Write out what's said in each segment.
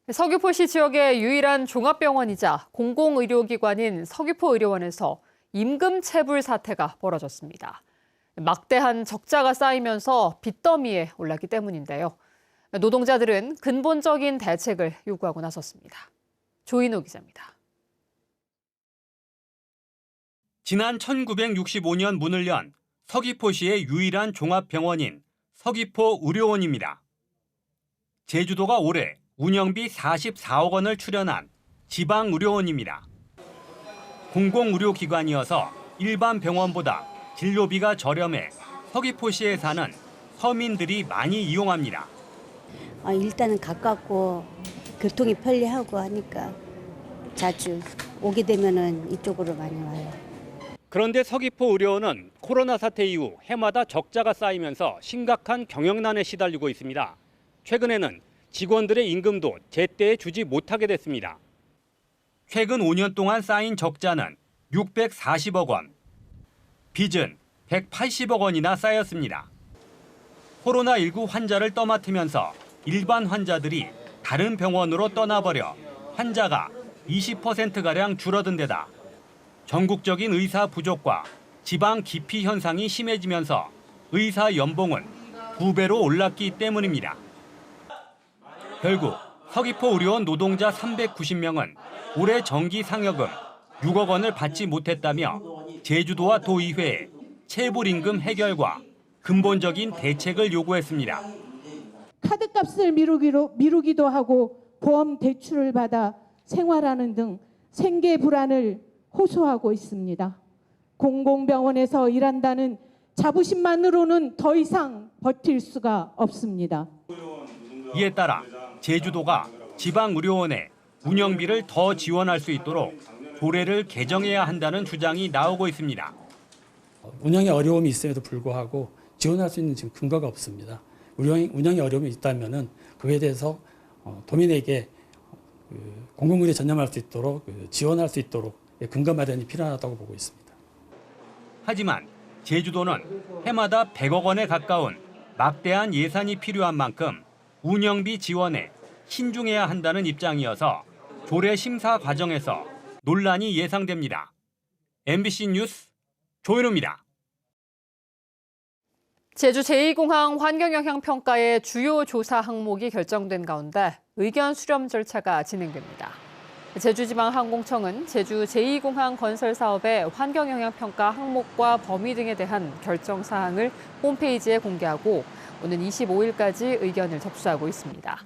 서귀포시 지역의 유일한 종합병원이자 공공의료기관인 서귀포의료원에서 임금체불 사태가 벌어졌습니다. 막대한 적자가 쌓이면서 빚더미에 올랐기 때문인데요. 노동자들은 근본적인 대책을 요구하고 나섰습니다. 조인호 기자입니다. 지난 1965년 문을 연 서귀포시의 유일한 종합병원인 서귀포의료원입니다. 제주도가 올해 운영비 44억 원을 출연한 지방의료원입니다. 공공의료기관이어서 일반 병원보다 진료비가 저렴해 서귀포시에 사는 서민들이 많이 이용합니다. 일단은 가깝고 교통이 편리하고 하니까 자주 오게 되면은 이쪽으로 많이 와요. 그런데 서귀포의료원은 코로나 사태 이후 해마다 적자가 쌓이면서 심각한 경영난에 시달리고 있습니다. 최근에는 직원들의 임금도 제때 주지 못하게 됐습니다. 최근 5년 동안 쌓인 적자는 640억 원, 빚은 180억 원이나 쌓였습니다. 코로나19 환자를 떠맡으면서 일반 환자들이 다른 병원으로 떠나버려 환자가 20%가량 줄어든 데다 전국적인 의사 부족과 지방 기피 현상이 심해지면서 의사 연봉은 2배로 올랐기 때문입니다. 결국 서귀포의료원 노동자 390명은 올해 정기 상여금 6억 원을 받지 못했다며 제주도와 도의회에 체불임금 해결과 근본적인 대책을 요구했습니다. 카드값을 미루기도 하고 보험 대출을 받아 생활하는 등 생계 불안을 호소하고 있습니다. 공공병원에서 일한다는 자부심만으로는 더 이상 버틸 수가 없습니다. 이에 따라 제주도가 지방의료원에 운영비를 더 지원할 수 있도록 조례를 개정해야 한다는 주장이 나오고 있습니다. 운영에 어려움이 있음에도 불구하고 지원할 수 있는 지금 근거가 없습니다. 운영에 어려움이 있다면은 그에 대해서 도민에게 공공의료에 전념할 수 있도록 지원할 수 있도록 근거 마련이 필요하다고 보고 있습니다. 하지만 제주도는 해마다 100억 원에 가까운 막대한 예산이 필요한 만큼 운영비 지원에 신중해야 한다는 입장이어서 조례 심사 과정에서 논란이 예상됩니다. MBC 뉴스 조인호입니다. 제주 제2공항 환경영향평가의 주요 조사 항목이 결정된 가운데 의견 수렴 절차가 진행됩니다. 제주지방항공청은 제주 제2공항 건설 사업의 환경영향평가 항목과 범위 등에 대한 결정 사항을 홈페이지에 공개하고 오는 25일까지 의견을 접수하고 있습니다.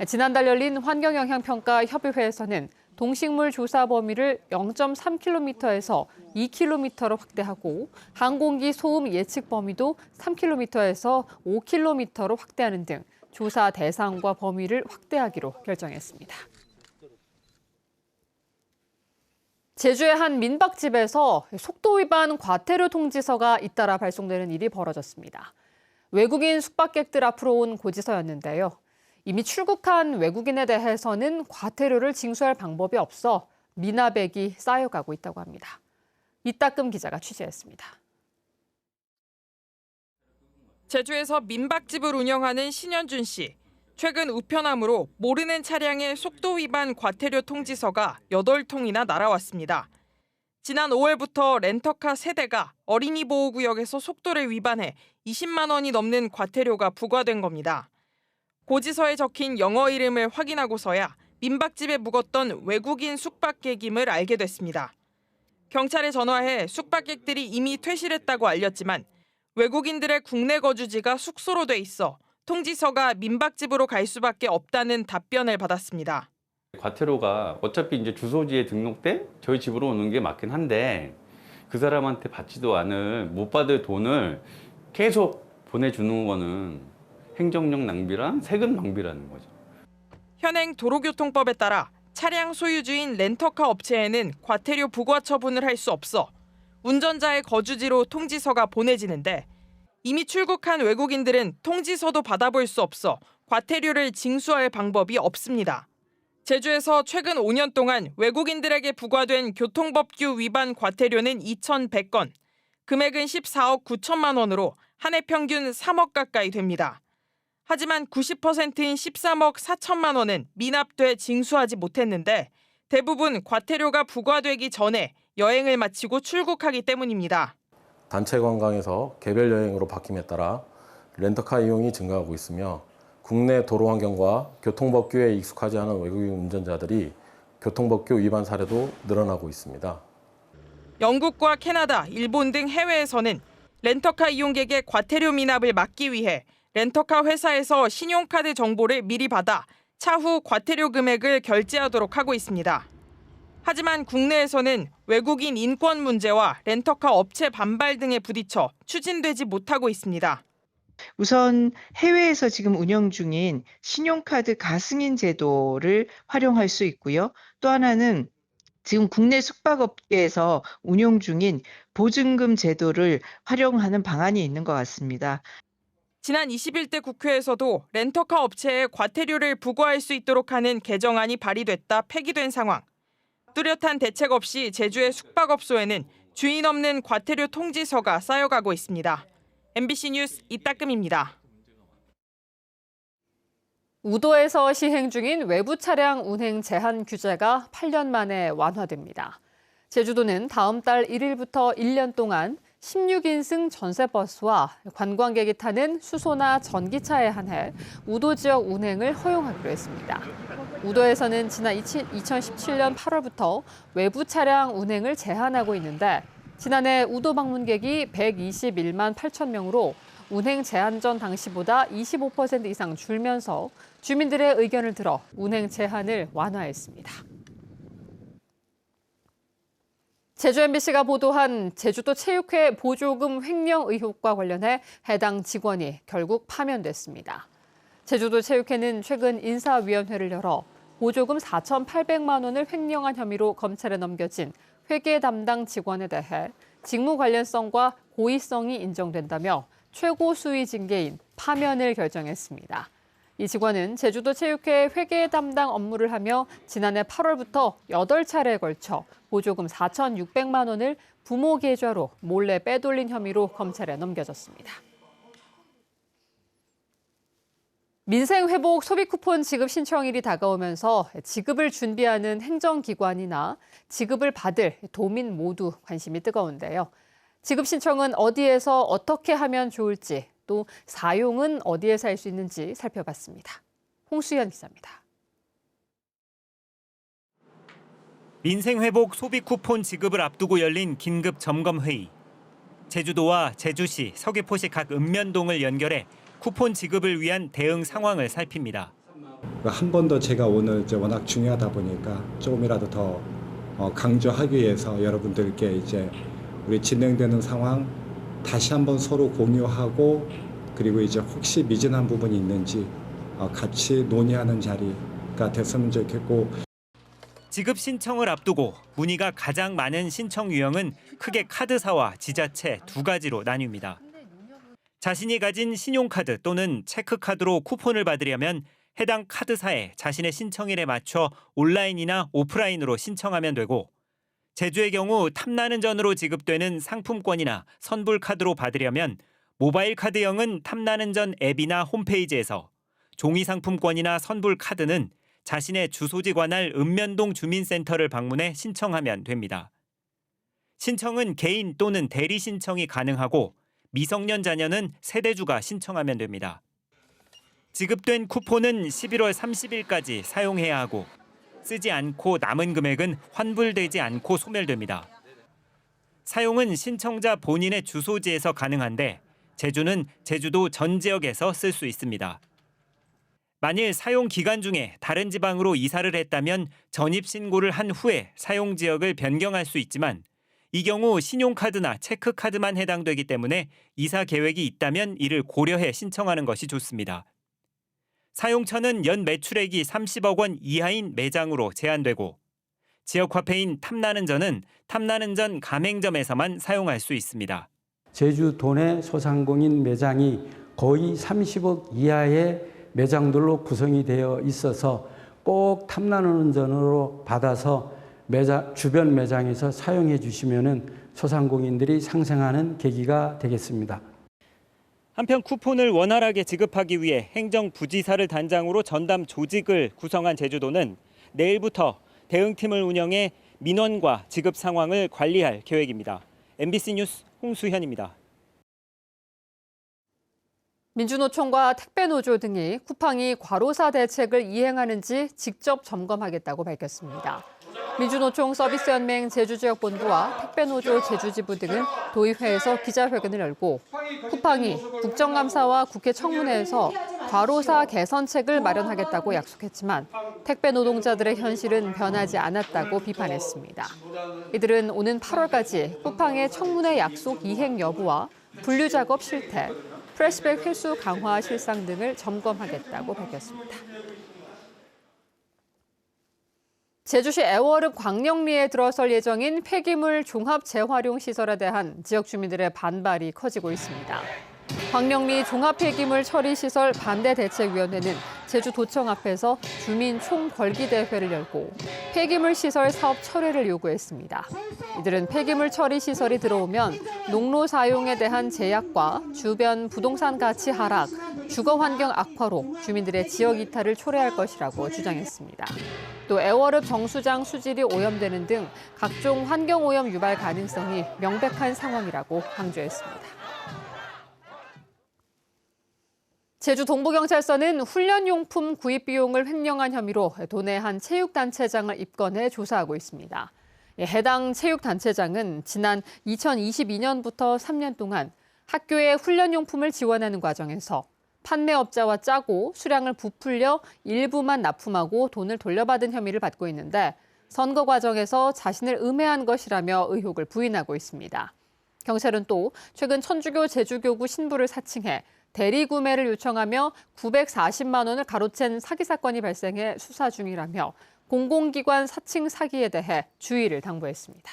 지난달 열린 환경영향평가 협의회에서는 동식물 조사 범위를 0.3km에서 2km로 확대하고 항공기 소음 예측 범위도 3km에서 5km로 확대하는 등 조사 대상과 범위를 확대하기로 결정했습니다. 제주의 한 민박집에서 속도 위반 과태료 통지서가 잇따라 발송되는 일이 벌어졌습니다. 외국인 숙박객들 앞으로 온 고지서였는데요. 이미 출국한 외국인에 대해서는 과태료를 징수할 방법이 없어 미납액이 쌓여가고 있다고 합니다. 이따금 기자가 취재했습니다. 제주에서 민박집을 운영하는 신현준 씨. 최근 우편함으로 모르는 차량의 속도 위반 과태료 통지서가 8통이나 날아왔습니다. 지난 5월부터 렌터카 3대가 어린이 보호구역에서 속도를 위반해 20만 원이 넘는 과태료가 부과된 겁니다. 고지서에 적힌 영어 이름을 확인하고서야 민박집에 묵었던 외국인 숙박객임을 알게 됐습니다. 경찰에 전화해 숙박객들이 이미 퇴실했다고 알렸지만 외국인들의 국내 거주지가 숙소로 돼 있어 통지서가 민박집으로 갈 수밖에 없다는 답변을 받았습니다. 과태료가 어차피 이제 주소지에 등록돼 저희 집으로 오는 게 맞긴 한데 그 사람한테 받지도 않을 못 받을 돈을 계속 보내주는 거는 행정력 낭비랑 세금 낭비라는 거죠. 현행 도로교통법에 따라 차량 소유주인 렌터카 업체에는 과태료 부과 처분을 할 수 없어 운전자의 거주지로 통지서가 보내지는데 이미 출국한 외국인들은 통지서도 받아볼 수 없어 과태료를 징수할 방법이 없습니다. 제주에서 최근 5년 동안 외국인들에게 부과된 교통법규 위반 과태료는 2,100건, 금액은 14억 9천만 원으로 한 해 평균 3억 가까이 됩니다. 하지만 90%인 13억 4천만 원은 미납돼 징수하지 못했는데 대부분 과태료가 부과되기 전에 여행을 마치고 출국하기 때문입니다. 단체 관광에서 개별 여행으로 바뀜에 따라 렌터카 이용이 증가하고 있으며 국내 도로 환경과 교통법규에 익숙하지 않은 외국인 운전자들이 교통법규 위반 사례도 늘어나고 있습니다. 영국과 캐나다, 일본 등 해외에서는 렌터카 이용객의 과태료 미납을 막기 위해 렌터카 회사에서 신용카드 정보를 미리 받아 차후 과태료 금액을 결제하도록 하고 있습니다. 하지만 국내에서는 외국인 인권 문제와 렌터카 업체 반발 등에 부딪혀 추진되지 못하고 있습니다. 우선 해외에서 지금 운영 중인 신용카드 가승인 제도를 활용할 수 있고요. 또 하나는 지금 국내 숙박업계에서 운용 중인 보증금 제도를 활용하는 방안이 있는 것 같습니다. 지난 21대 국회에서도 렌터카 업체에 과태료를 부과할 수 있도록 하는 개정안이 발의됐다 폐기된 상황. 뚜렷한 대책 없이 제주의 숙박업소에는 주인 없는 과태료 통지서가 쌓여가고 있습니다. MBC 뉴스 이따금입니다. 우도에서 시행 중인 외부 차량 운행 제한 규제가 8년 만에 완화됩니다. 제주도는 다음 달 1일부터 1년 동안 16인승 전세버스와 관광객이 타는 수소나 전기차에 한해 우도 지역 운행을 허용하기로 했습니다. 우도에서는 지난 2017년 8월부터 외부 차량 운행을 제한하고 있는데 지난해 우도 방문객이 121만 8천 명으로 운행 제한 전 당시보다 25% 이상 줄면서 주민들의 의견을 들어 운행 제한을 완화했습니다. 제주 MBC가 보도한 제주도 체육회 보조금 횡령 의혹과 관련해 해당 직원이 결국 파면됐습니다. 제주도 체육회는 최근 인사위원회를 열어 보조금 4,800만 원을 횡령한 혐의로 검찰에 넘겨진 회계 담당 직원에 대해 직무 관련성과 고의성이 인정된다며 최고 수위 징계인 파면을 결정했습니다. 이 직원은 제주도 체육회 회계 담당 업무를 하며 지난해 8월부터 8차례에 걸쳐 보조금 4,600만 원을 부모 계좌로 몰래 빼돌린 혐의로 검찰에 넘겨졌습니다. 민생회복 소비쿠폰 지급 신청일이 다가오면서 지급을 준비하는 행정기관이나 지급을 받을 도민 모두 관심이 뜨거운데요. 지급 신청은 어디에서 어떻게 하면 좋을지, 또 사용은 어디에서 할 수 있는지 살펴봤습니다. 홍수연 기자입니다. 민생회복 소비쿠폰 지급을 앞두고 열린 긴급 점검회의. 제주도와 제주시, 서귀포시 각 읍면동을 연결해 쿠폰 지급을 위한 대응 상황을 살핍니다. 한 번 더 제가 오늘 워낙 중요하다 보니까 조금이라도 더 강조하기 위해서 여러분들께 이제 우리 진행되는 상황 다시 한번 서로 공유하고 그리고 이제 혹시 미진한 부분이 있는지 같이 논의하는 자리가 됐으면 좋겠고. 지급 신청을 앞두고 문의가 가장 많은 신청 유형은 크게 카드사와 지자체 두 가지로 나뉩니다. 자신이 가진 신용카드 또는 체크카드로 쿠폰을 받으려면 해당 카드사에 자신의 신청일에 맞춰 온라인이나 오프라인으로 신청하면 되고, 제주의 경우 탐나는전으로 지급되는 상품권이나 선불카드로 받으려면 모바일 카드형은 탐나는전 앱이나 홈페이지에서, 종이 상품권이나 선불카드는 자신의 주소지 관할 읍면동 주민센터를 방문해 신청하면 됩니다. 신청은 개인 또는 대리 신청이 가능하고 미성년 자녀는 세대주가 신청하면 됩니다. 지급된 쿠폰은 11월 30일까지 사용해야 하고 쓰지 않고 남은 금액은 환불되지 않고 소멸됩니다. 사용은 신청자 본인의 주소지에서 가능한데 제주는 제주도 전 지역에서 쓸 수 있습니다. 만일 사용 기간 중에 다른 지방으로 이사를 했다면 전입 신고를 한 후에 사용 지역을 변경할 수 있지만 이 경우 신용카드나 체크카드만 해당되기 때문에 이사 계획이 있다면 이를 고려해 신청하는 것이 좋습니다. 사용처는 연 매출액이 30억 원 이하인 매장으로 제한되고 지역화폐인 탐나는전은 탐나는전 가맹점에서만 사용할 수 있습니다. 제주도 내 소상공인 매장이 거의 30억 이하의 매장들로 구성이 되어 있어서 꼭 탐나는전으로 받아서 주변 매장에서 사용해 주시면 소상공인들이 상생하는 계기가 되겠습니다. 한편 쿠폰을 원활하게 지급하기 위해 행정부지사를 단장으로 전담 조직을 구성한 제주도는 내일부터 대응팀을 운영해 민원과 지급 상황을 관리할 계획입니다. MBC 뉴스 홍수현입니다. 민주노총과 택배노조 등이 쿠팡이 과로사 대책을 이행하는지 직접 점검하겠다고 밝혔습니다. 민주노총 서비스연맹 제주지역본부와 택배노조 제주지부 등은 도의회에서 기자회견을 열고 쿠팡이 국정감사와 국회 청문회에서 과로사 개선책을 마련하겠다고 약속했지만 택배 노동자들의 현실은 변하지 않았다고 비판했습니다. 이들은 오는 8월까지 쿠팡의 청문회 약속 이행 여부와 분류 작업 실태, 프레시백 회수 강화 실상 등을 점검하겠다고 밝혔습니다. 제주시 애월읍 광령리에 들어설 예정인 폐기물 종합 재활용 시설에 대한 지역 주민들의 반발이 커지고 있습니다. 광령리 종합폐기물 처리시설 반대대책위원회는 제주도청 앞에서 주민 총궐기대회를 열고 폐기물 시설 사업 철회를 요구했습니다. 이들은 폐기물 처리 시설이 들어오면 농로 사용에 대한 제약과 주변 부동산 가치 하락, 주거 환경 악화로 주민들의 지역 이탈을 초래할 것이라고 주장했습니다. 또 애월읍 정수장 수질이 오염되는 등 각종 환경 오염 유발 가능성이 명백한 상황이라고 강조했습니다. 제주 동부경찰서는 훈련용품 구입 비용을 횡령한 혐의로 도내 한 체육단체장을 입건해 조사하고 있습니다. 해당 체육단체장은 지난 2022년부터 3년 동안 학교에 훈련용품을 지원하는 과정에서 판매업자와 짜고 수량을 부풀려 일부만 납품하고 돈을 돌려받은 혐의를 받고 있는데 선거 과정에서 자신을 음해한 것이라며 의혹을 부인하고 있습니다. 경찰은 또 최근 천주교 제주교구 신부를 사칭해 대리 구매를 요청하며 940만 원을 가로챈 사기 사건이 발생해 수사 중이라며 공공기관 사칭 사기에 대해 주의를 당부했습니다.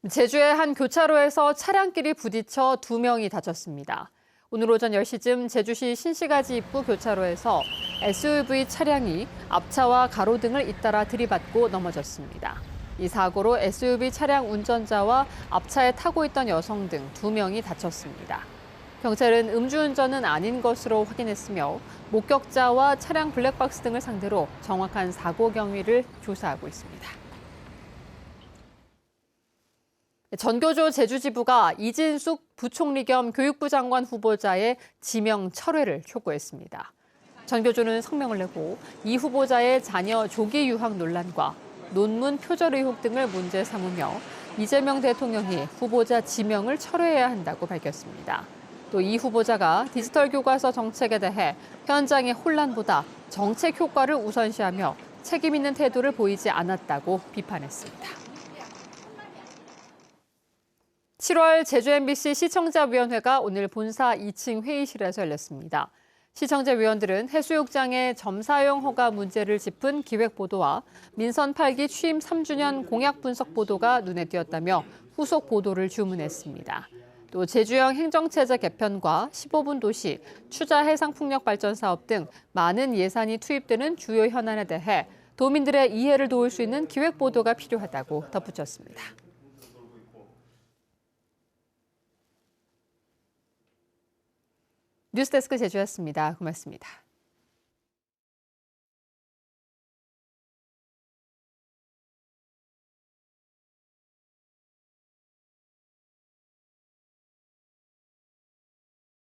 제주의 한 교차로에서 차량끼리 부딪혀 2명이 다쳤습니다. 오늘 오전 10시쯤 제주시 신시가지 입구 교차로에서 SUV 차량이 앞차와 가로등을 잇따라 들이받고 넘어졌습니다. 이 사고로 SUV 차량 운전자와 앞차에 타고 있던 여성 등 2명이 다쳤습니다. 경찰은 음주운전은 아닌 것으로 확인했으며 목격자와 차량 블랙박스 등을 상대로 정확한 사고 경위를 조사하고 있습니다. 전교조 제주지부가 이진숙 부총리 겸 교육부 장관 후보자의 지명 철회를 촉구했습니다. 전교조는 성명을 내고 이 후보자의 자녀 조기 유학 논란과 논문 표절 의혹 등을 문제 삼으며 이재명 대통령이 후보자 지명을 철회해야 한다고 밝혔습니다. 또 이 후보자가 디지털 교과서 정책에 대해 현장의 혼란보다 정책 효과를 우선시하며 책임 있는 태도를 보이지 않았다고 비판했습니다. 7월 제주 MBC 시청자위원회가 오늘 본사 2층 회의실에서 열렸습니다. 시청자위원들은 해수욕장의 점사용 허가 문제를 짚은 기획보도와 민선 8기 취임 3주년 공약 분석 보도가 눈에 띄었다며 후속 보도를 주문했습니다. 또 제주형 행정체제 개편과 15분 도시, 추자 해상풍력 발전 사업 등 많은 예산이 투입되는 주요 현안에 대해 도민들의 이해를 도울 수 있는 기획보도가 필요하다고 덧붙였습니다. 뉴스데스크 제주였습니다. 고맙습니다.